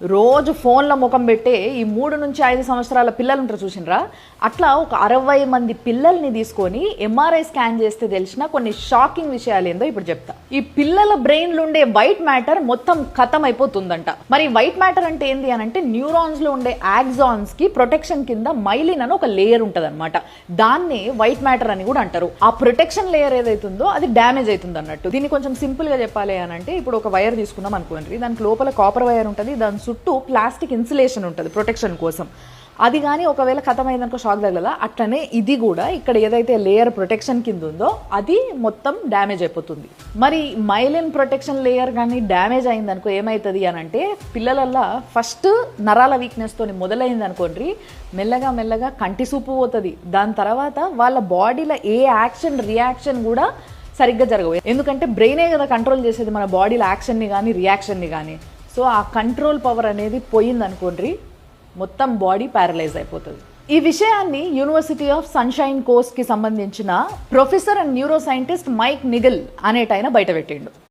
రోజు ఫోన్ల ముఖం పెట్టే ఈ 3 నుంచి 5 సంవత్సరాల పిల్లలు ఉంటారు చూసినరా, అట్లా ఒక 60 మంది పిల్లల్ని తీసుకొని ఎంఆర్ఐ స్కాన్ చేస్తే తెలిసిన కొన్ని షాకింగ్ విషయాలు ఏందో ఇప్పుడు చెప్తా. ఈ పిల్లల బ్రెయిన్లో ఉండే వైట్ మ్యాటర్ మొత్తం ఖతం అయిపోతుందంట. మరి వైట్ మ్యాటర్ అంటే ఏంది అని అంటే న్యూరాన్స్ లో ఉండే యాక్సాన్స్ కి ప్రొటెక్షన్ కింద మైలిన్ అని ఒక లేయర్ ఉంటుంది అనమాట. దాన్ని వైట్ మ్యాటర్ అని కూడా అంటారు. ఆ ప్రొటెక్షన్ లేయర్ ఏదైతుందో అది డ్యామేజ్ అవుతుంది అన్నట్టు. దీన్ని కొంచెం సింపుల్ గా చెప్పాలి అని అంటే, ఇప్పుడు ఒక వైర్ తీసుకున్నాం అనుకోండి, దానికి లోపల కాపర్ వైర్ ఉంటుంది, దాని చుట్టూ ప్లాస్టిక్ ఇన్సులేషన్ ఉంటుంది ప్రొటెక్షన్ కోసం. అది కానీ ఒకవేళ ఖతమైందనుకో షాక్ తగలదా, అట్లనే ఇది కూడా ఇక్కడ ఏదైతే లేయర్ ప్రొటెక్షన్ కింద ఉందో అది మొత్తం డ్యామేజ్ అయిపోతుంది. మరి మైలిన్ ప్రొటెక్షన్ లేయర్ కానీ డ్యామేజ్ అయిందనుకో ఏమవుతుంది అని అంటే, పిల్లలల్లో ఫస్ట్ నరాల వీక్నెస్ తోని మొదలైంది అనుకోండి, మెల్లగా మెల్లగా కంటి చూపు పోతుంది. దాని తర్వాత వాళ్ళ బాడీలో ఏ యాక్షన్ రియాక్షన్ కూడా సరిగ్గా జరగవు. ఎందుకంటే బ్రెయినే కదా కంట్రోల్ చేసేది మన బాడీలో యాక్షన్ని కానీ రియాక్షన్ని కానీ. సో ఆ కంట్రోల్ పవర్ అనేది పోయింది అనుకోండి, మొత్తం బాడీ ప్యారలైజ్ అయిపోతుంది. ఈ విషయాన్ని యూనివర్సిటీ ఆఫ్ సన్షైన్ కోస్ట్ కి సంబంధించిన professor and neuro scientist Mike Nigel అనేటైన బయటపెట్టిండు.